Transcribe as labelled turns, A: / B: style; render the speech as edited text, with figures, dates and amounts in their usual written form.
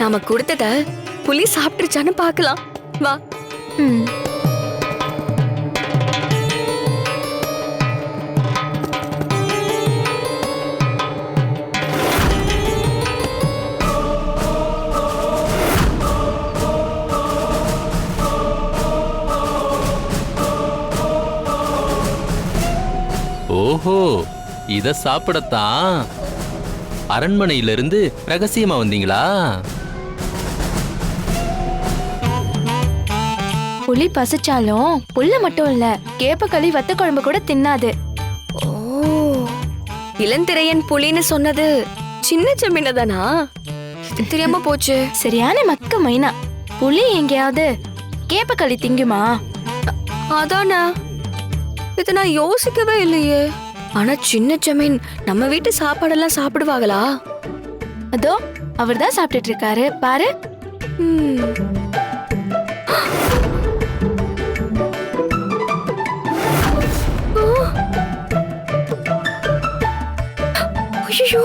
A: நாம கொடுத்தத புலி சாப்பிட்டுருச்சான்னு பார்க்கலாம். வா.
B: ம்.
C: ஓஹோ, இத சாப்பிடத்தான் அரண்மனையிலிருந்து ரகசியமா வந்தீங்களா?
B: புலி பசிச்சாலும் புல்ல மட்டும் இல்ல, கேப்பக்களி வத்த குழம்பு கூட தின்னாது.
A: ஓ, இளந்திரையன் புலின்னு சொன்னது சின்ன ஜமீனதானா? இது தெரியாம போச்சு.
B: சரியான மக்க மைனா. புலி எங்கேயாவது கேப்பக்களி திங்குமா?
A: அதானா, இத நான் யோசிக்கவே இல்லையே. ஆனா சின்ன ஜமீன் நம்ம வீட்டு சாப்பாடெல்லாம் சாப்பிடுவாங்களா?
B: அதோ அவர்தான் சாப்பிட்டுட்டு இருக்காரு பாரு.
A: ஐயோ,